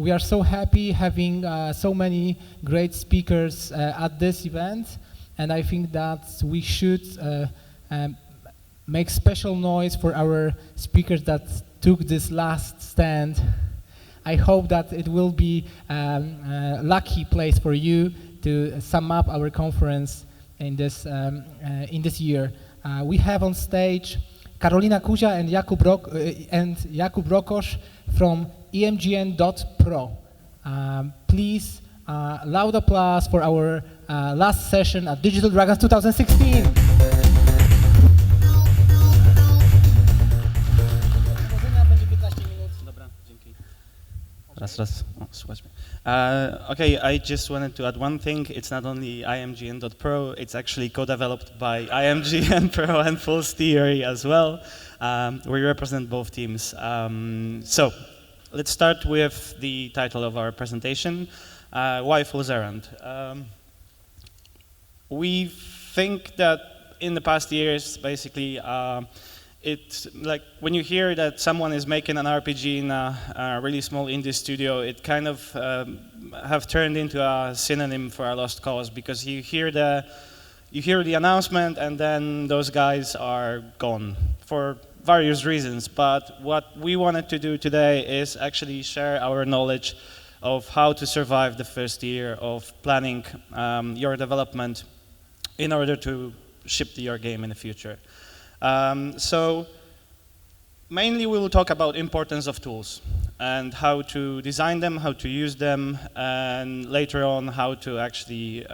we are so happy having so many great speakers at this event, and I think that we should make special noise for our speakers that took this last stand. I hope that it will be a lucky place for you to sum up our conference in this year. We have on stage Karolina Kuzia and Jakub Rokosz from IMGN.PRO. Please, loud applause for our last session at Digital Dragons 2016. Okay, I just wanted to add one thing. It's not only IMGN.PRO, it's actually co-developed by IMGN.PRO and Full Theory as well. We represent both teams. So let's start with the title of our presentation, Why Fool's Errand? We think that in the past years, basically, it's like when you hear that someone is making an RPG in a really small indie studio, it kind of have turned into a synonym for a lost cause, because you hear the announcement and then those guys are gone for various reasons. But what we wanted to do today is actually share our knowledge of how to survive the first year of planning your development in order to ship your game in the future. So mainly we will talk about importance of tools and how to design them, how to use them, and later on how to actually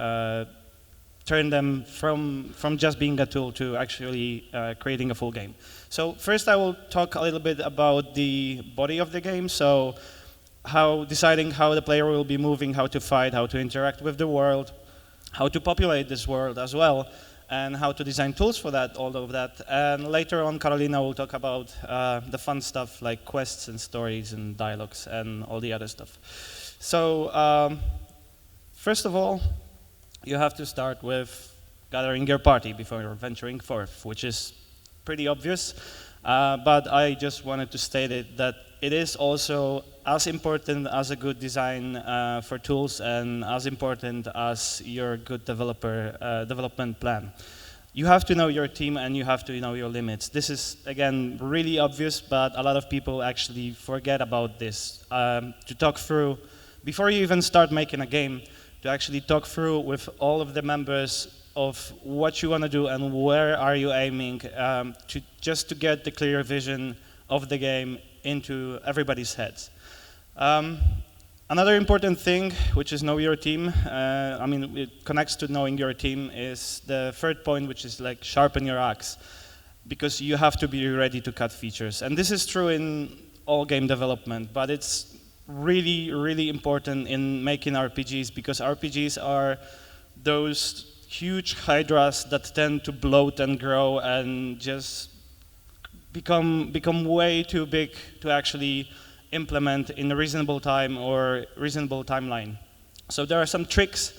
turn them from just being a tool to actually creating a full game. So first I will talk a little bit about the body of the game, so deciding how the player will be moving, how to fight, how to interact with the world, how to populate this world as well, and how to design tools for that, all of that. And later on, Karolina will talk about the fun stuff like quests and stories and dialogues and all the other stuff. So first of all, you have to start with gathering your party before you're venturing forth, which is pretty obvious. But I just wanted to state it that it is also as important as a good design for tools and as important as your good development plan. You have to know your team and you have to know your limits. This is, again, really obvious, but a lot of people actually forget about this. To talk through, before you even start making a game, to actually talk through with all of the members of what you want to do and where are you aiming, just to get the clear vision of the game into everybody's heads. Another important thing, which is know your team, I mean, it connects to knowing your team, is the third point, which is like sharpen your axe, because you have to be ready to cut features. And this is true in all game development, but it's really, really important in making RPGs, because RPGs are those huge hydras that tend to bloat and grow and just become way too big to actually implement in a reasonable time or reasonable timeline. So there are some tricks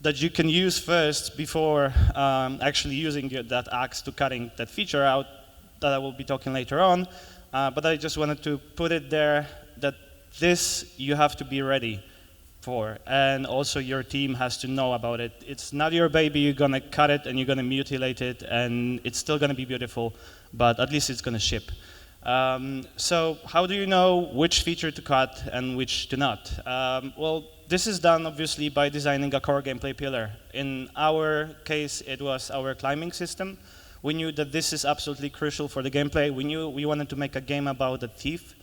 that you can use first before actually using that axe to cutting that feature out that I will be talking later on. But I just wanted to put it there that this you have to be ready for, and also your team has to know about it. It's not your baby, you're gonna cut it and you're gonna mutilate it and it's still gonna be beautiful, but at least it's gonna ship. So how do you know which feature to cut and which to not? Well, this is done obviously by designing a core gameplay pillar. In our case, it was our climbing system. We knew that this is absolutely crucial for the gameplay. We knew we wanted to make a game about a thief.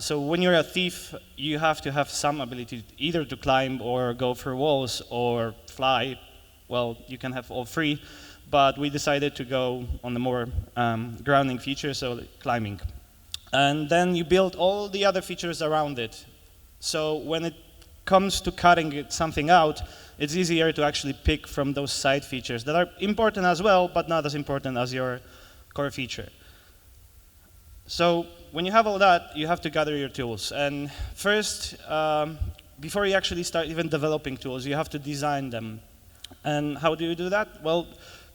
So when you're a thief, you have to have some ability either to climb or go through walls or fly. Well, you can have all three, but we decided to go on the more grounding feature, so climbing. And then you build all the other features around it. So when it comes to cutting something out, it's easier to actually pick from those side features that are important as well, but not as important as your core feature. So when you have all that, you have to gather your tools. And first, before you actually start even developing tools, you have to design them. And how do you do that? Well,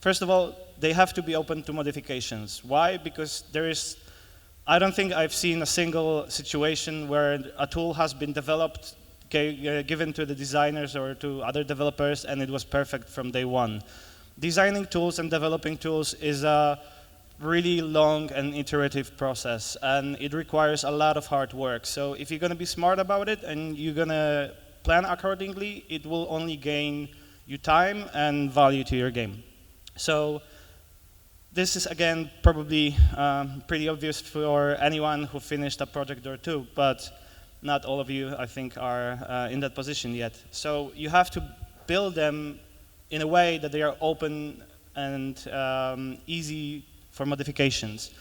first of all, they have to be open to modifications. Why? Because there is I don't think I've seen a single situation where a tool has been developed, given to the designers or to other developers, and it was perfect from day one. Designing tools and developing tools is a really long and iterative process, and it requires a lot of hard work. So if you're going to be smart about it and you're going to plan accordingly, it will only gain you time and value to your game. So this is, again, probably pretty obvious for anyone who finished a project or two, but not all of you, I think, are in that position yet. So you have to build them in a way that they are open and easy for modifications.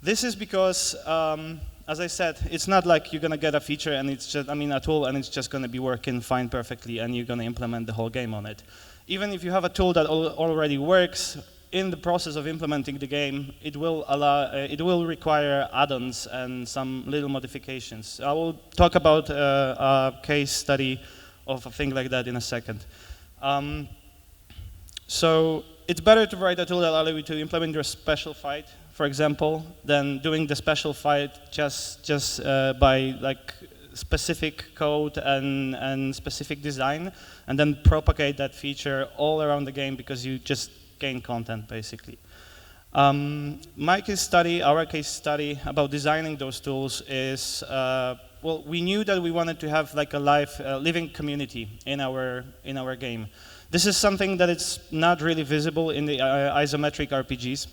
This is because, as I said, it's not like you're going to get a feature and it's just, a tool, and it's just going to be working fine perfectly and you're going to implement the whole game on it. Even if you have a tool that already works, in the process of implementing the game, it will require add-ons and some little modifications. I will talk about a case study of a thing like that in a second. So it's better to write a tool that allows you to implement your special fight, for example, than doing the special fight just by like specific code and specific design, and then propagate that feature all around the game because you just gain content, basically. My case study, our case study about designing those tools is, well, we knew that we wanted to have like a living community in our game. This is something that is not really visible in the isometric RPGs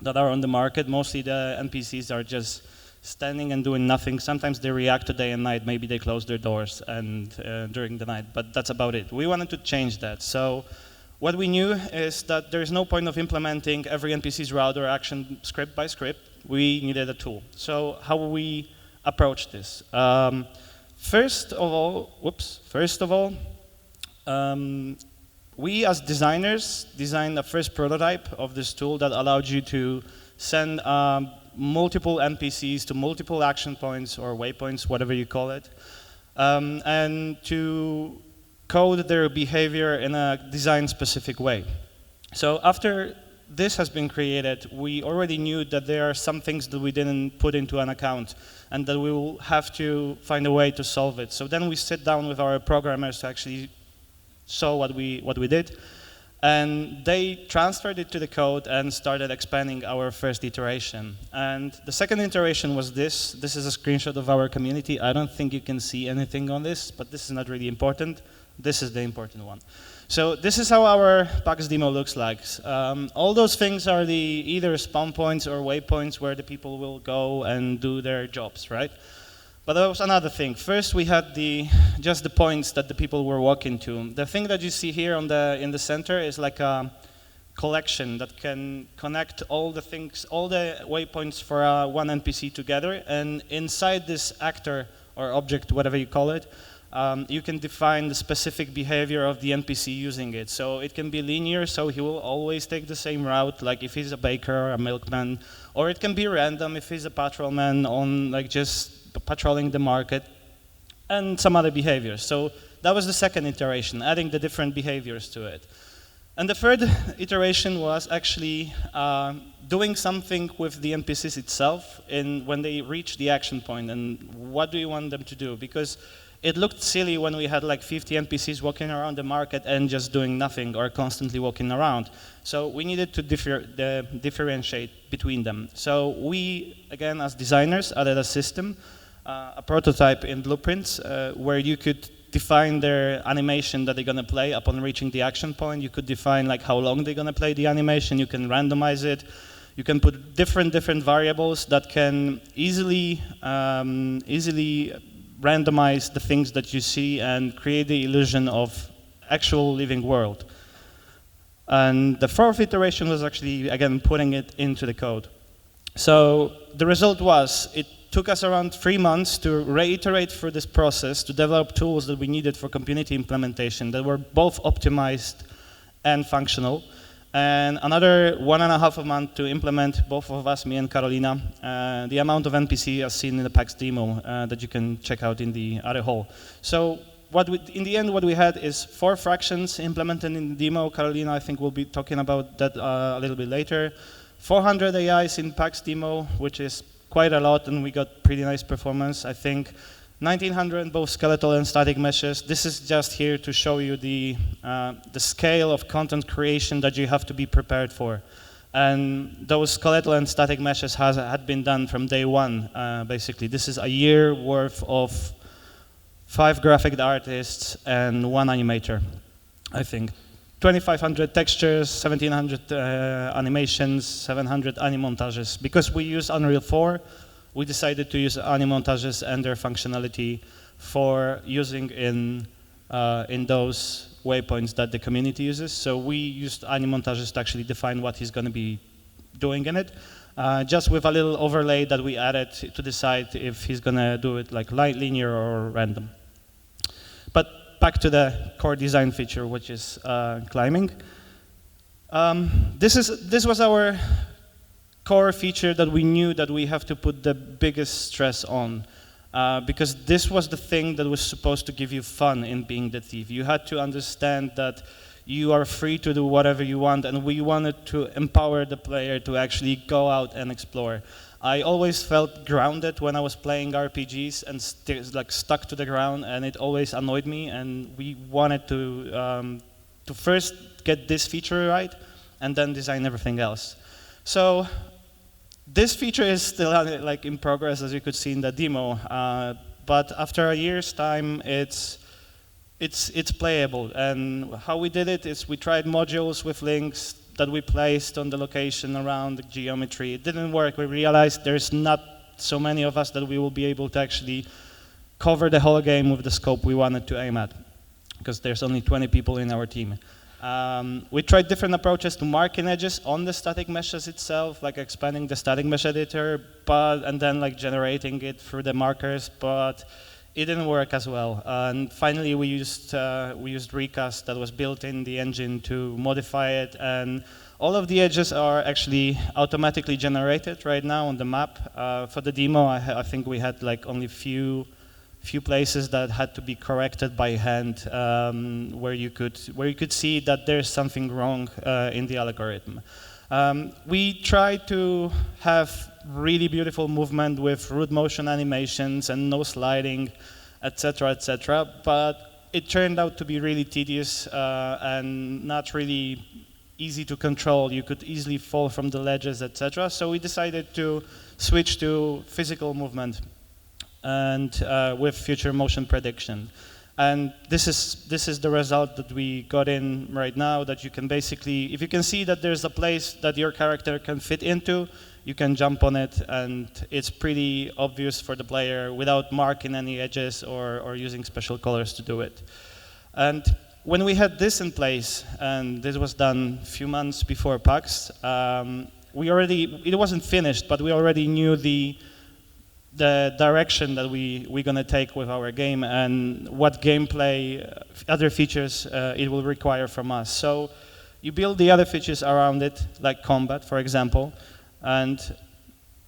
that are on the market. Mostly the NPCs are just standing and doing nothing. Sometimes they react to day and night. Maybe they close their doors and during the night, but that's about it. We wanted to change that. So what we knew is that there is no point of implementing every NPC's route or action script by script. We needed a tool. So how will we approach this? First of all, we as designers designed a first prototype of this tool that allowed you to send multiple NPCs to multiple action points or waypoints, whatever you call it, and to code their behavior in a design-specific way. So after this has been created, we already knew that there are some things that we didn't put into an account and that we will have to find a way to solve it. So then we sit down with our programmers to actually show what we did, and they transferred it to the code and started expanding our first iteration. And the second iteration was this. This is a screenshot of our community. I don't think you can see anything on this, but this is not really important. This is the important one. So this is how our PAX demo looks like. All those things are the either spawn points or waypoints where the people will go and do their jobs, right? But there was another thing. First, we had just the points that the people were walking to. The thing that you see here in the center is like a collection that can connect all the waypoints for one NPC together. And inside this actor or object, whatever you call it, you can define the specific behavior of the NPC using it. So it can be linear, so he will always take the same route, like if he's a baker or a milkman, or it can be random if he's a patrolman on like just patrolling the market, and some other behaviors. So that was the second iteration, adding the different behaviors to it. And the third iteration was actually doing something with the NPCs itself when they reach the action point, and what do you want them to do? Because it looked silly when we had like 50 NPCs walking around the market and just doing nothing or constantly walking around. So we needed to differentiate between them. So we, again, as designers, added a system, a prototype in Blueprints, where you could define their animation that they're going to play upon reaching the action point. You could define like how long they're going to play the animation. You can randomize it. You can put different variables that can easily randomize the things that you see and create the illusion of actual living world. And the fourth iteration was actually, again, putting it into the code. So the result was, it took us around 3 months to reiterate through this process to develop tools that we needed for community implementation that were both optimized and functional. And another 1.5 months to implement, both of us, me and Karolina, the amount of NPC as seen in the PAX demo that you can check out in the other hall. So in the end, what we had is 4 fractions implemented in the demo. Karolina, I think, will be talking about that a little bit later. 400 AIs in PAX demo, which is quite a lot, and we got pretty nice performance. I think 1900 both skeletal and static meshes. This is just here to show you the scale of content creation that you have to be prepared for. And those skeletal and static meshes had been done from day one, basically. This is a year worth of 5 graphic artists and 1 animator, I think. 2,500 textures, 1,700 animations, 700 animontages. Because we use Unreal 4, we decided to use animontages and their functionality for using in those waypoints that the community uses. So we used animontages to actually define what he's going to be doing in it, just with a little overlay that we added to decide if he's going to do it like linear or random. But back to the core design feature, which is climbing. This was our core feature that we knew that we have to put the biggest stress on. Because this was the thing that was supposed to give you fun in being the thief. You had to understand that you are free to do whatever you want, and we wanted to empower the player to actually go out and explore. I always felt grounded when I was playing RPGs and like stuck to the ground, and it always annoyed me, and we wanted to first get this feature right and then design everything else. So this feature is still like in progress, as you could see in the demo, but after a year's time, it's playable. And how we did it is we tried modules with links that we placed on the location around the geometry. It didn't work. We realized there's not so many of us that we will be able to actually cover the whole game with the scope we wanted to aim at, because there's only 20 people in our team. We tried different approaches to marking edges on the static meshes itself, like expanding the static mesh editor, and then like generating it through the markers, but it didn't work as well. And finally, we used Recast that was built in the engine to modify it, and all of the edges are actually automatically generated right now on the map. For the demo, I think we had like only few places that had to be corrected by hand, where you could see that there's something wrong in the algorithm. We tried to have really beautiful movement with root motion animations and no sliding, etc., but it turned out to be really tedious and not really easy to control. You could easily fall from the ledges, etc. So we decided to switch to physical movement and with future motion prediction. And this is the result that we got in right now, that you can basically, if you can see that there's a place that your character can fit into, you can jump on it, and it's pretty obvious for the player without marking any edges or using special colors to do it. And when we had this in place, and this was done a few months before PAX, it wasn't finished, but we already knew the direction that we're going to take with our game and what gameplay, other features it will require from us. So you build the other features around it, like combat, for example, and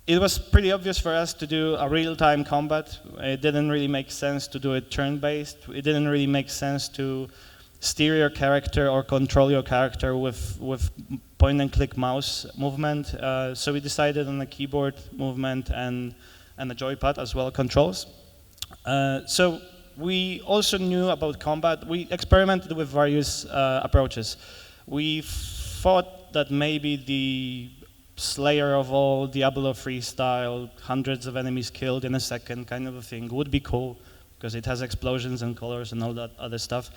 it was pretty obvious for us to do a real-time combat. It didn't really make sense to do it turn-based. It didn't really make sense to steer your character or control your character with point-and-click mouse movement. So we decided on a keyboard movement and a joypad as well, controls. So we also knew about combat. We experimented with various approaches. We thought that maybe the Slayer of all, Diablo freestyle, hundreds of enemies killed in a second kind of a thing would be cool, because it has explosions and colors and all that other stuff.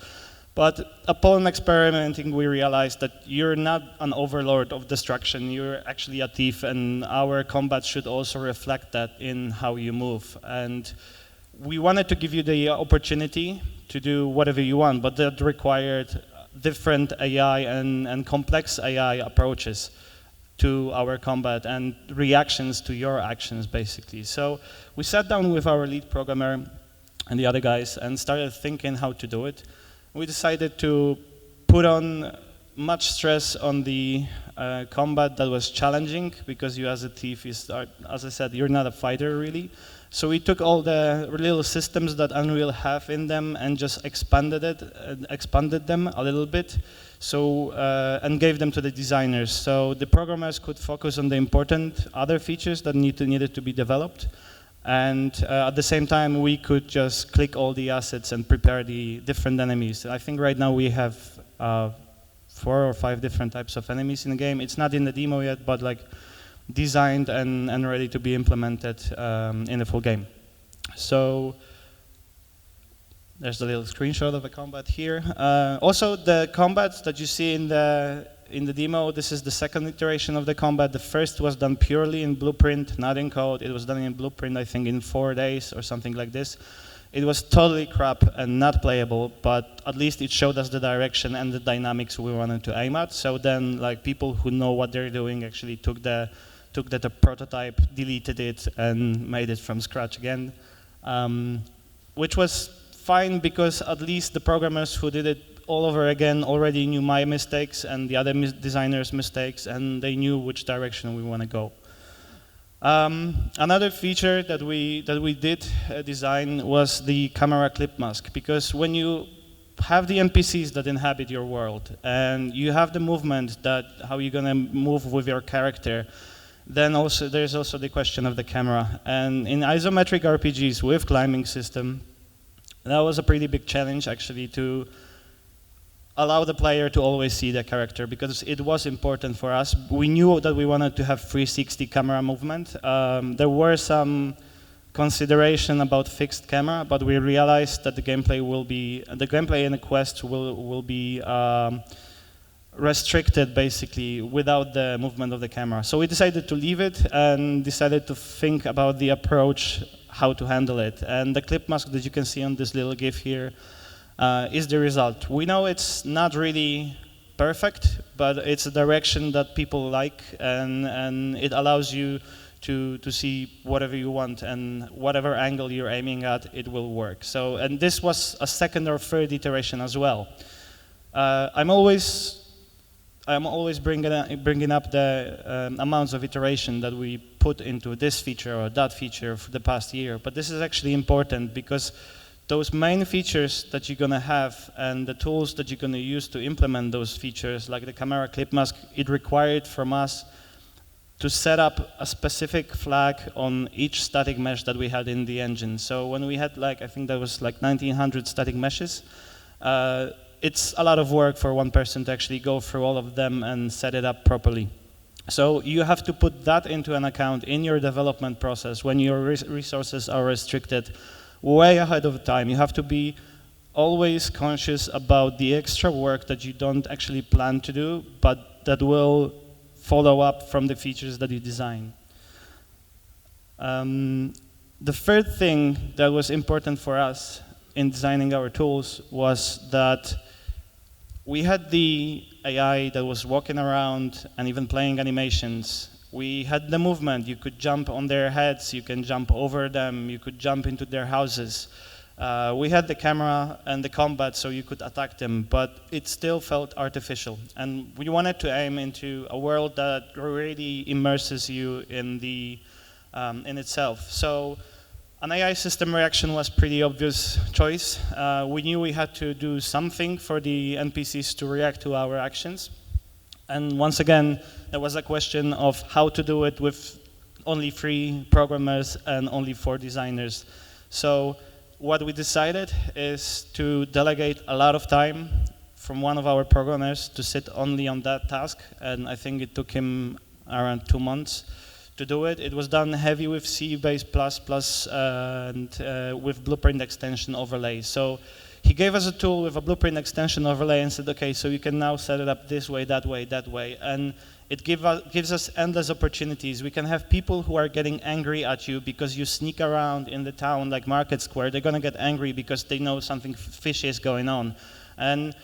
But upon experimenting, we realized that you're not an overlord of destruction, you're actually a thief, and our combat should also reflect that in how you move. And we wanted to give you the opportunity to do whatever you want, but that required different AI and complex AI approaches to our combat and reactions to your actions, basically. So we sat down with our lead programmer and the other guys and started thinking how to do it. We decided to put on much stress on the combat that was challenging, because you as a thief, as I said, you're not a fighter really. So we took all the little systems that Unreal have in them and just expanded them a little bit, so and gave them to the designers. So the programmers could focus on the important other features that needed to be developed, and at the same time we could just click all the assets and prepare the different enemies. I think right now we have 4 or 5 different types of enemies in the game. It's not in the demo yet, but like designed and ready to be implemented in the full game. So there's a little screenshot of the combat here. Also, the combats that you see in the demo, this is the second iteration of the combat. The first was done purely in Blueprint, not in code. It was done in Blueprint, I think, in 4 days or something like this. It was totally crap and not playable, but at least it showed us the direction and the dynamics we wanted to aim at. So then, like, people who know what they're doing actually took the prototype, deleted it, and made it from scratch again, which was fine because at least the programmers who did it all over again already knew my mistakes and the other designers' mistakes, and they knew which direction we want to go. Another feature that we did design was the camera clip mask, because when you have the NPCs that inhabit your world and you have the movement that how you're going to move with your character, then also there's also the question of the camera. And in isometric RPGs with climbing system, that was a pretty big challenge actually to allow the player to always see the character, because it was important for us. We knew that we wanted to have 360 camera movement. There were some consideration about fixed camera, but we realized that the gameplay in the quest will be restricted basically without the movement of the camera. So we decided to leave it and decided to think about the approach, how to handle it. And the clip mask that you can see on this little GIF here is the result. We know it's not really perfect, but it's a direction that people like, and it allows you to see whatever you want, and whatever angle you're aiming at, it will work. So, and this was a second or third iteration as well. I'm always bringing up the amounts of iteration that we put into this feature or that feature for the past year, but this is actually important because those main features that you're going to have and the tools that you're going to use to implement those features, like the camera clip mask, it required from us to set up a specific flag on each static mesh that we had in the engine. So when we had I think that was 1900 static meshes, it's a lot of work for one person to actually go through all of them and set it up properly. So you have to put that into an account in your development process when your resources are restricted way ahead of time. You have to be always conscious about the extra work that you don't actually plan to do, but that will follow up from the features that you design. The third thing that was important for us in designing our tools was that we had the AI that was walking around and even playing animations. We had the movement. You could jump on their heads, you can jump over them, you could jump into their houses. We had the camera and the combat so you could attack them, but it still felt artificial. And we wanted to aim into a world that really immerses you in itself. So an AI system reaction was pretty obvious choice. We knew we had to do something for the NPCs to react to our actions. And once again, there was a question of how to do it with only 3 programmers and only 4 designers. So what we decided is to delegate a lot of time from one of our programmers to sit only on that task. And I think it took him around 2 months to do it. It was done heavy with C-Base++ and with Blueprint extension overlay. So he gave us a tool with a Blueprint extension overlay and said, okay, so you can now set it up this way, that way, that way. And it gives us endless opportunities. We can have people who are getting angry at you because you sneak around in the town like Market Square. They're going to get angry because they know something fishy is going on. And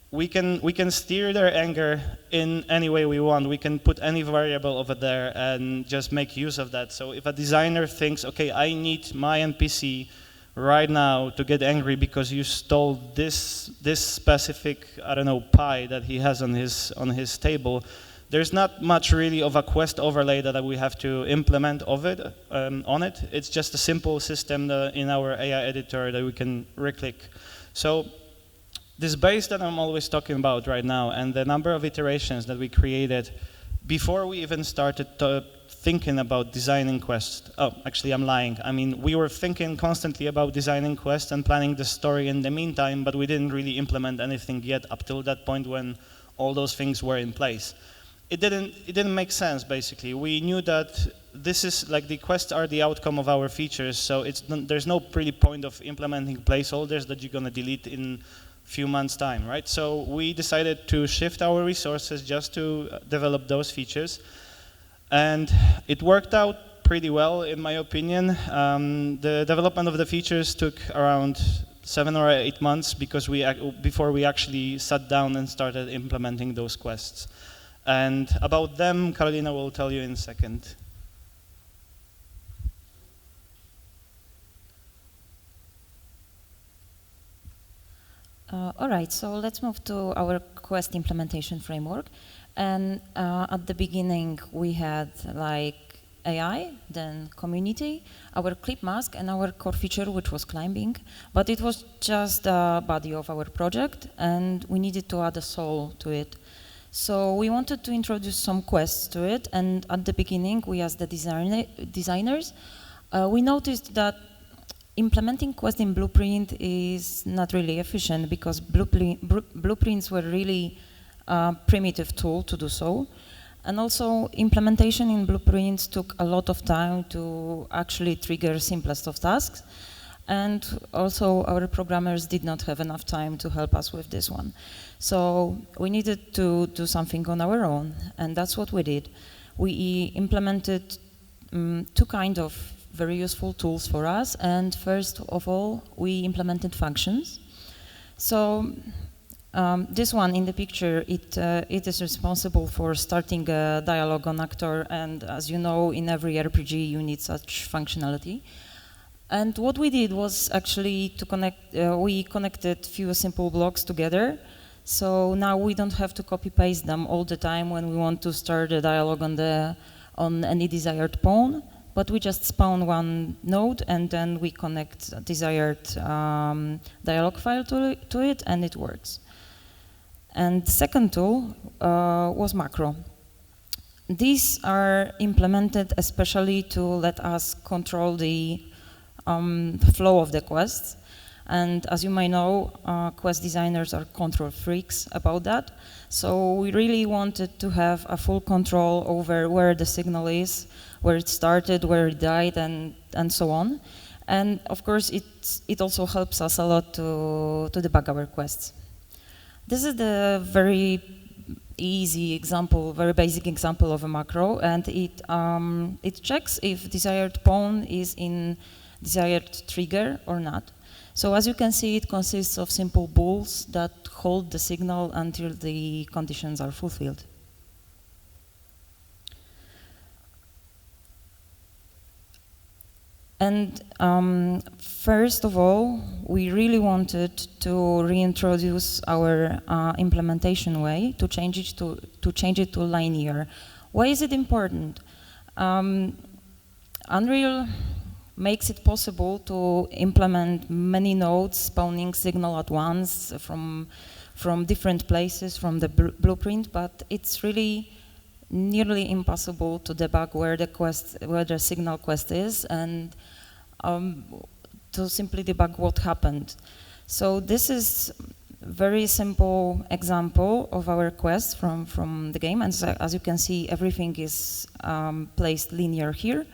we can steer their anger in any way we want. We can put any variable over there and just make use of that. So if a designer thinks, okay, I need my NPC right now to get angry because you stole this specific, I don't know, pie that he has on his table, there's not much really of a quest overlay that we have to implement of it, on it. It's just a simple system in our AI editor that we can re-click. So this base that I'm always talking about right now and the number of iterations that we created before we even started thinking about designing quests. Oh, actually, I'm lying. I mean, we were thinking constantly about designing quests and planning the story in the meantime, but we didn't really implement anything yet up till that point when all those things were in place. It didn't make sense, basically. We knew that this is, like, the quests are the outcome of our features, so there's no really point of implementing placeholders that you're going to delete in few months' time, right? So we decided to shift our resources just to develop those features. And it worked out pretty well, in my opinion. The development of the features took around 7 or 8 months before we actually sat down and started implementing those quests. And about them, Karolina will tell you in a second. All right, so let's move to our quest implementation framework. And at the beginning, we had like AI, then community, our clip mask, and our core feature, which was climbing. But it was just the body of our project, and we needed to add a soul to it. So we wanted to introduce some quests to it, and at the beginning, we asked the designers. We noticed that implementing quests in Blueprint is not really efficient because blueprints were really primitive tool to do so. And also implementation in blueprints took a lot of time to actually trigger simplest of tasks. And also our programmers did not have enough time to help us with this one. So we needed to do something on our own, and that's what we did. We implemented two kind of very useful tools for us, and first of all, we implemented functions. So this one in the picture, it is responsible for starting a dialogue on actor, and as you know, in every RPG you need such functionality. And what we did was actually to connect, we connected few simple blocks together, so now we don't have to copy-paste them all the time when we want to start a dialogue on any desired pawn, but we just spawn one node and then we connect a desired dialogue file to it, and it works. And the second tool was macro. These are implemented especially to let us control the flow of the quests. And as you may know, quest designers are control freaks about that. So we really wanted to have a full control over where the signal is, where it started, where it died, and so on. And of course, it also helps us a lot to debug our quests. This is the very easy example, very basic example of a macro, and it checks if desired pawn is in desired trigger or not. So as you can see, it consists of simple bools that hold the signal until the conditions are fulfilled. And first of all, we really wanted to reintroduce our implementation way to change it to linear. Why is it important? Unreal makes it possible to implement many nodes spawning signal at once from different places from the blueprint, but it's really nearly impossible to debug where the signal quest is, and to simply debug what happened. So this is a very simple example of our quest from the game, and so, as you can see, everything is placed linear here,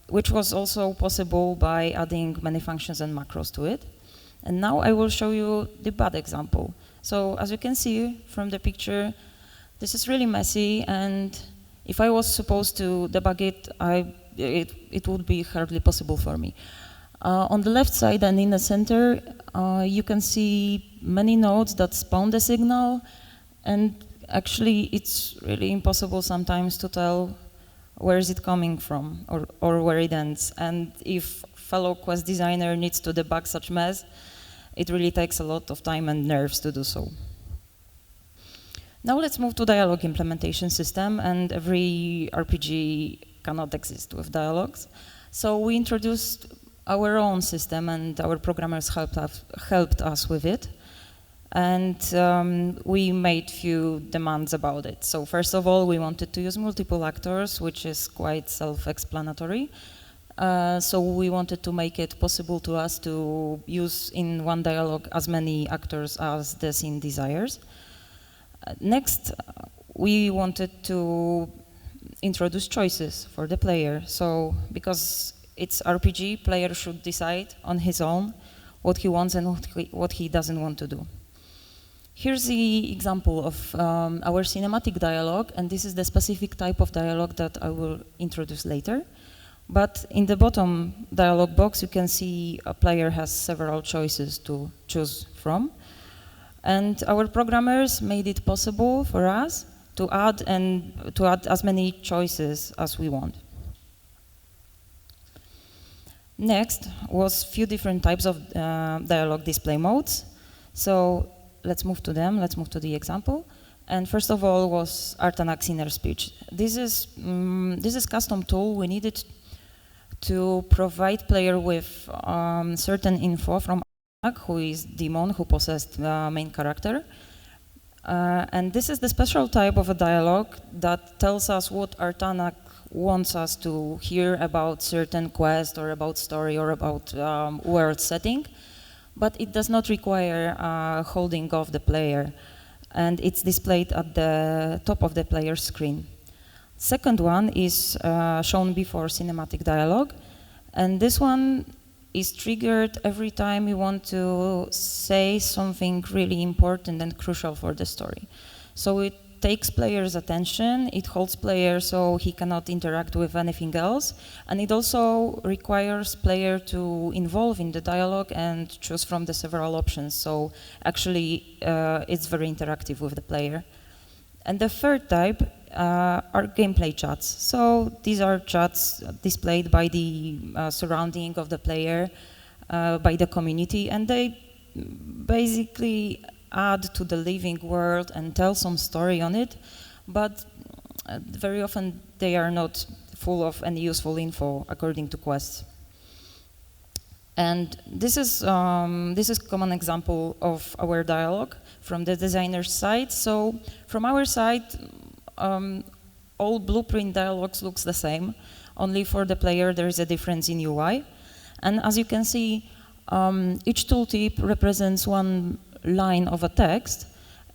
which was also possible by adding many functions and macros to it. And now I will show you the bad example. So as you can see from the picture, this is really messy, and if I was supposed to debug it, it would be hardly possible for me. On the left side and in the center, you can see many nodes that spawn the signal, and actually it's really impossible sometimes to tell where is it coming from or where it ends. And if fellow quest designer needs to debug such mess, it really takes a lot of time and nerves to do so. Now let's move to dialogue implementation system, and every RPG cannot exist with dialogues. So we introduced our own system, and our programmers helped us with it. And we made few demands about it. So first of all, we wanted to use multiple actors, which is quite self-explanatory. So we wanted to make it possible to us to use in one dialogue as many actors as the scene desires. Next, we wanted to introduce choices for the player. So because it's RPG, player should decide on his own what he wants and what he doesn't want to do. Here's the example of our cinematic dialogue, and this is the specific type of dialogue that I will introduce later. But in the bottom dialog box, you can see a player has several choices to choose from. And our programmers made it possible for us to add as many choices as we want. Next was few different types of dialogue display modes. So let's move to them. Let's move to the example. And first of all was Artanak's inner speech. This is custom tool we needed to provide player with certain info from Artanak, who is demon who possessed the main character. And this is the special type of a dialogue that tells us what Artanak wants us to hear about certain quest or about story or about world setting, but it does not require holding of the player, and it's displayed at the top of the player's screen. Second one is shown before cinematic dialogue, and this one is triggered every time you want to say something really important and crucial for the story. So it takes players' attention, it holds player so he cannot interact with anything else, and it also requires player to involve in the dialogue and choose from the several options. So actually it's very interactive with the player. And the third type are gameplay chats. So these are chats displayed by the surrounding of the player, by the community, and they basically add to the living world and tell some story on it, but very often they are not full of any useful info according to quests. And this is common example of our dialogue from the designer's side. So from our side, all blueprint dialogues looks the same, only for the player there is a difference in UI. And as you can see, each tooltip represents one line of a text,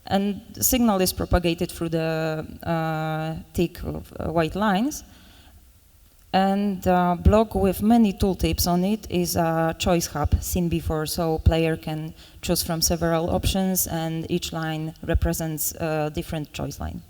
and the signal is propagated through the thick white lines. And block with many tooltips on it is a choice hub seen before, so player can choose from several options, and each line represents a different choice line.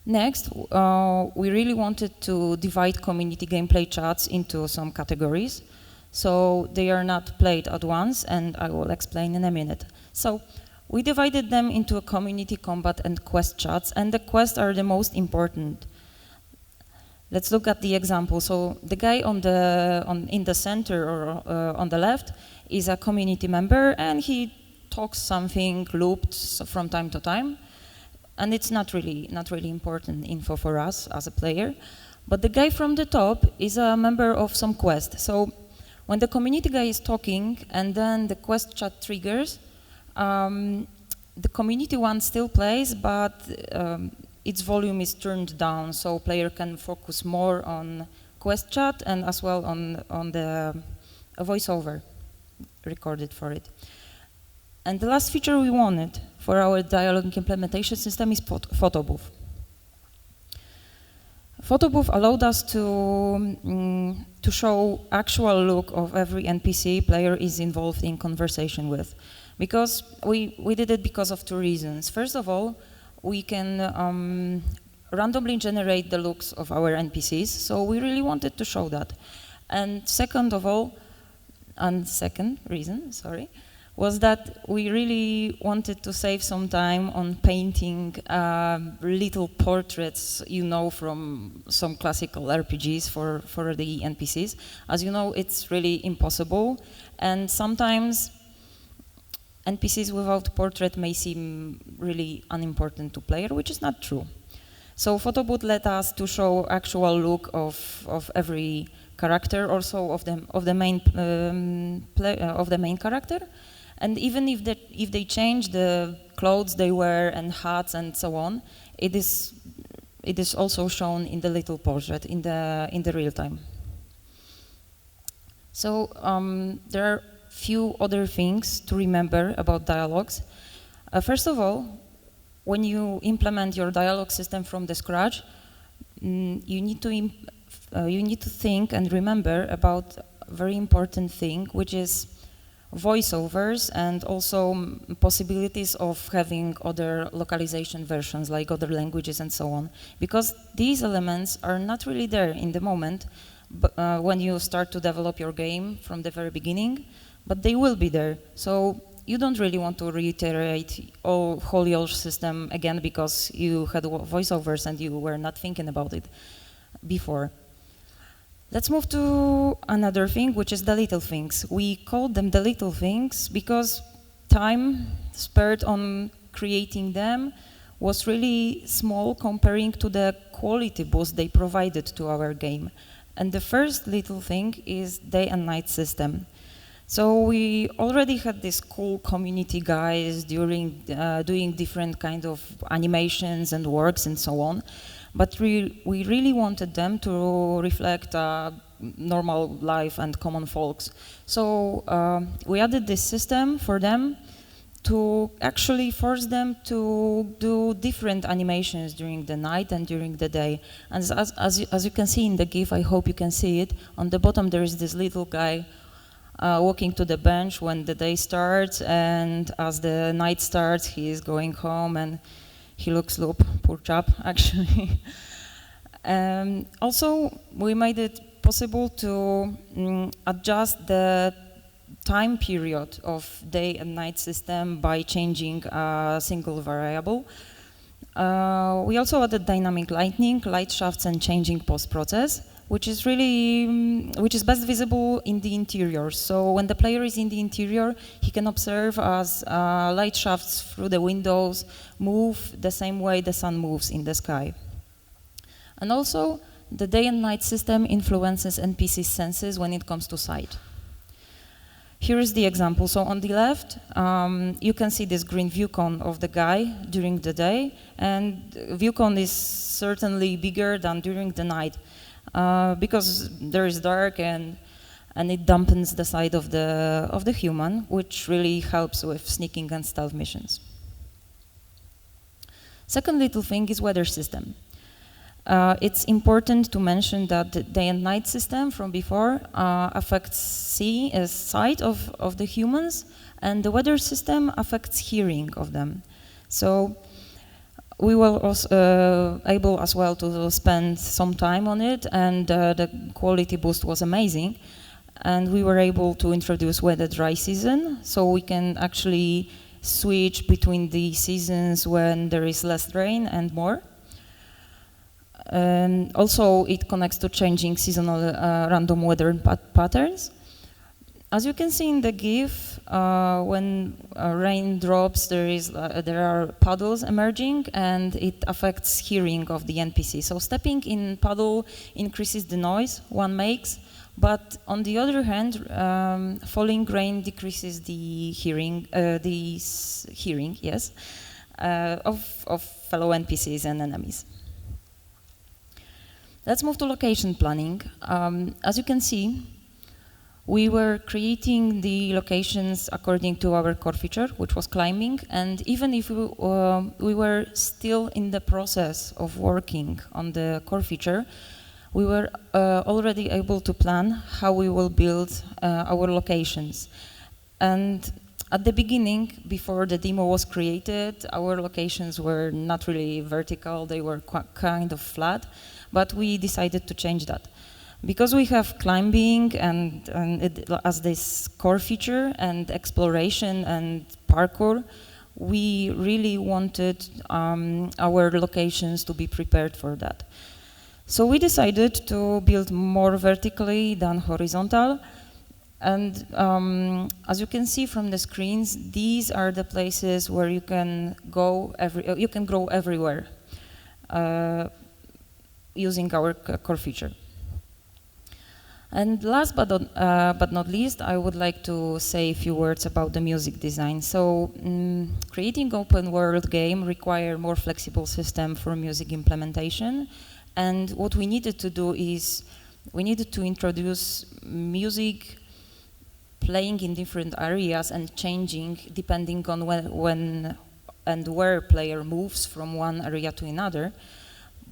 Next, we really wanted to divide community gameplay chats into some categories. So they are not played at once, and I will explain in a minute. So we divided them into a community, combat, and quest chats, and the quests are the most important. Let's look at the example. So the guy in the center or on the left is a community member, and he talks something looped from time to time, and it's not really important info for us as a player. But the guy from the top is a member of some quest. So when the community guy is talking and then the quest chat triggers, the community one still plays, but its volume is turned down, so player can focus more on quest chat and as well on the voiceover recorded for it. And the last feature we wanted for our dialogue implementation system is photo booth. Photo booth allowed us to show actual look of every NPC player is involved in conversation with. Because we did it because of two reasons. First of all, we can randomly generate the looks of our NPCs, so we really wanted to show that. And second reason, was that we really wanted to save some time on painting little portraits, you know, from some classical RPGs for the NPCs. As you know, it's really impossible, and sometimes NPCs without portrait may seem really unimportant to player, which is not true. So PhotoBooth let us to show actual look of every character, also of the main character, and even if they change the clothes they wear and hats and so on, it is also shown in the little portrait in the real time. So there are few other things to remember about dialogues. First of all, when you implement your dialogue system from the scratch, you need to think and remember about a very important thing, which is voiceovers and also possibilities of having other localization versions, like other languages and so on. Because these elements are not really there in the moment when you start to develop your game from the very beginning, but they will be there. So you don't really want to reiterate whole your system again because you had voiceovers and you were not thinking about it before. Let's move to another thing, which is the little things. We call them the little things because time spent on creating them was really small comparing to the quality boost they provided to our game. And the first little thing is day and night system. So we already had this cool community guys during doing different kind of animations and works and so on. But we really wanted them to reflect normal life and common folks. So we added this system for them to actually force them to do different animations during the night and during the day. And as you can see in the GIF, I hope you can see it, on the bottom there is this little guy walking to the bench when the day starts, and as the night starts, he is going home and he looks loop, poor chap, actually. Also, we made it possible to adjust the time period of day and night system by changing a single variable. We also added dynamic lighting, light shafts, and changing post-process, which is best visible in the interior. So when the player is in the interior, he can observe as light shafts through the windows move the same way the sun moves in the sky. And also, the day and night system influences NPC senses when it comes to sight. Here is the example. So on the left, you can see this green view cone of the guy during the day, and view cone is certainly bigger than during the night because there is dark and it dampens the sight of the human, which really helps with sneaking and stealth missions. Second little thing is weather system. It's important to mention that the day and night system from before affects sight of the humans, and the weather system affects hearing of them. So we were also able as well to spend some time on it, and the quality boost was amazing. And we were able to introduce weather dry season, so we can actually switch between the seasons when there is less rain and more. Also, it connects to changing seasonal random weather patterns. As you can see in the GIF, when rain drops, there are puddles emerging, and it affects hearing of the NPC. So stepping in puddle increases the noise one makes, but on the other hand, falling rain decreases the hearing, of fellow NPCs and enemies. Let's move to location planning. As you can see, we were creating the locations according to our core feature, which was climbing, and even if we were still in the process of working on the core feature, we were already able to plan how we will build our locations. And at the beginning, before the demo was created, our locations were not really vertical, they were kind of flat. But we decided to change that. Because we have climbing and it, as this core feature, and exploration and parkour, we really wanted our locations to be prepared for that. So we decided to build more vertically than horizontal. And as you can see from the screens, these are the places where you can go. You can grow everywhere using our core feature. And last but not least, I would like to say a few words about the music design. So creating open world game require more flexible system for music implementation. And what we needed to do is we needed to introduce music playing in different areas and changing depending on when and where player moves from one area to another.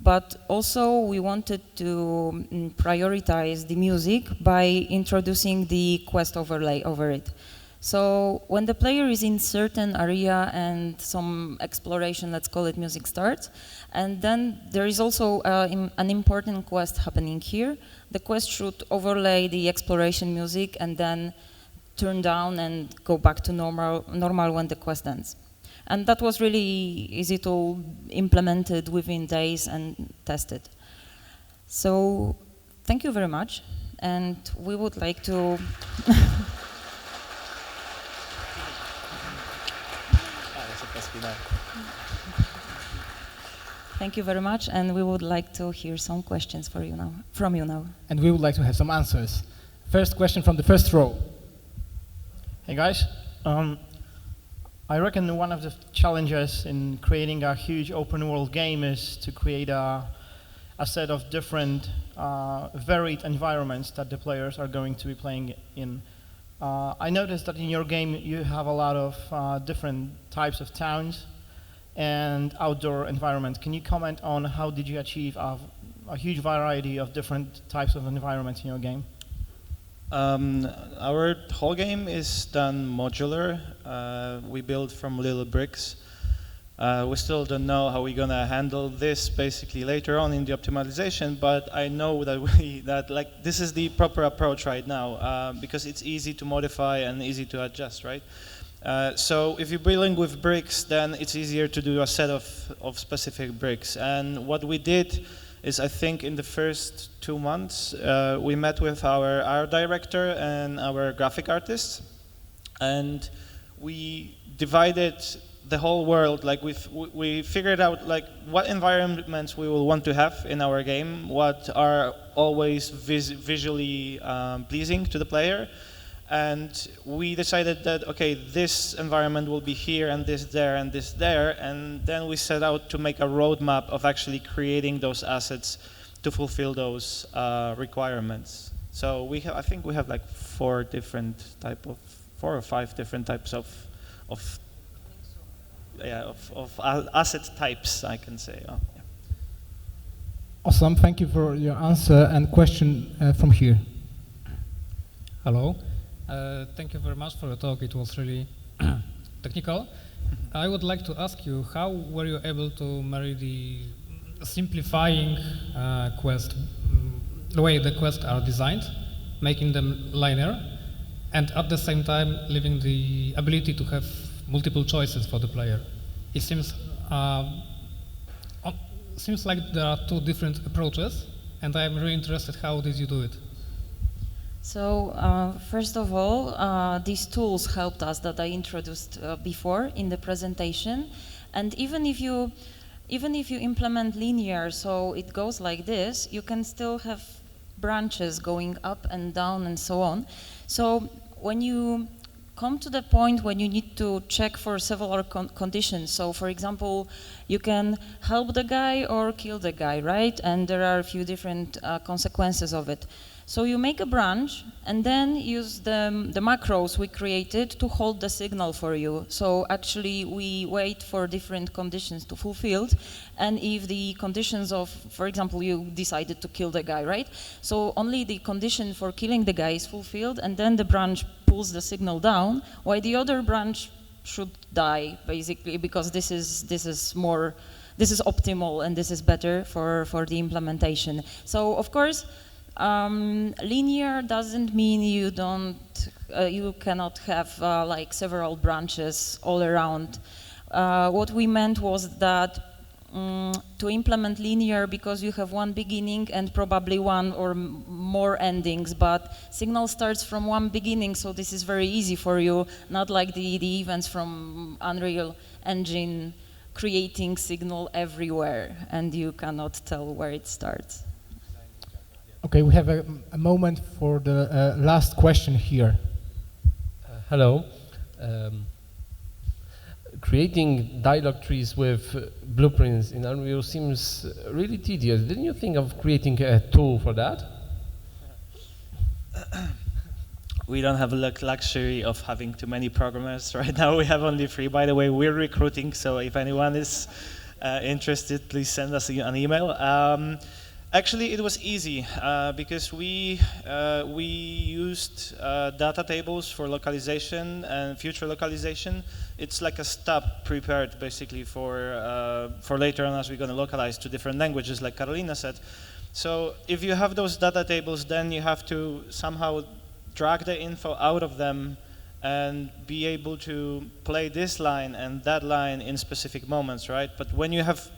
But also we wanted to prioritize the music by introducing the quest overlay over it. So when the player is in certain area and some exploration, let's call it music, starts, and then there is also an important quest happening here. The quest should overlay the exploration music and then turn down and go back to normal when the quest ends. And that was really easy to implement it within days and test it. So thank you very much, and we would like to thank you very much, and we would like to hear some questions from you now. And we would like to have some answers. First question from the first row. Hey guys, I reckon one of the challenges in creating a huge open world game is to create a set of different varied environments that the players are going to be playing in. I noticed that in your game you have a lot of different types of towns and outdoor environments. Can you comment on how did you achieve a huge variety of different types of environments in your game? Our whole game is done modular. We build from little bricks. We still don't know how we're gonna handle this basically later on in the optimization, but I know that this is the proper approach right now because it's easy to modify and easy to adjust, right? So if you're building with bricks, then it's easier to do a set of specific bricks. And what we did is, I think in the first 2 months, we met with our art director and our graphic artist, and we divided the whole world. Like we figured out like what environments we will want to have in our game, what are always visually pleasing to the player. And we decided that, okay, this environment will be here and this there and this there, and then we set out to make a roadmap of actually creating those assets to fulfill those requirements. So I think we have like 4 or 5 different types of asset types, I can say. Yeah. Awesome, thank you for your answer. And question from here. Hello. Thank you very much for the talk. It was really technical. I would like to ask you, how were you able to marry the simplifying quest, the way the quests are designed, making them linear, and at the same time leaving the ability to have multiple choices for the player? It seems like there are 2 different approaches, and I'm really interested, how did you do it? So first of all, these tools helped us that I introduced before in the presentation. And even if you implement linear, so it goes like this, you can still have branches going up and down and so on. So when you come to the point when you need to check for several conditions, so for example, you can help the guy or kill the guy, right? And there are a few different consequences of it. So you make a branch and then use the macros we created to hold the signal for you. So actually we wait for different conditions to fulfill, and if the conditions of, for example, you decided to kill the guy, right? So only the condition for killing the guy is fulfilled, and then the branch pulls the signal down, while the other branch should die, basically, because this is optimal and this is better for the implementation. So of course, linear doesn't mean you cannot have like several branches all around. What we meant was that to implement linear because you have one beginning and probably one or more endings, but Signal starts from one beginning, so this is very easy for you, not like the events from Unreal Engine creating Signal everywhere, and you cannot tell where it starts. Okay, we have a moment for the last question here. Hello. Creating dialogue trees with blueprints in Unreal seems really tedious. Didn't you think of creating a tool for that? We don't have the luxury of having too many programmers right now. We have only 3. By the way, we're recruiting, so if anyone is interested, please send us an email. Actually, it was easy because we used data tables for localization and future localization. It's like a stub prepared basically for later on as we're going to localize to different languages, like Karolina said. So if you have those data tables, then you have to somehow drag the info out of them and be able to play this line and that line in specific moments, right? But when you have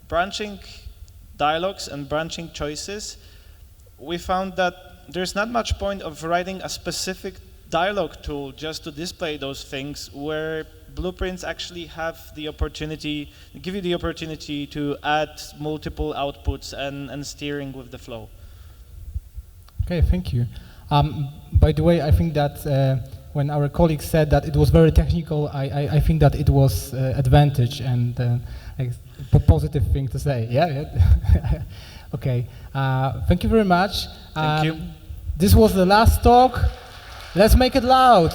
branching dialogues and branching choices, we found that there's not much point of writing a specific dialogue tool just to display those things, where blueprints actually have the opportunity, give you the opportunity to add multiple outputs and steering with the flow. Okay, thank you. By the way, I think that when our colleague said that it was very technical, I think that it was advantage and a positive thing to say. Yeah. Okay. Thank you very much. Thank you. This was the last talk. Let's make it loud.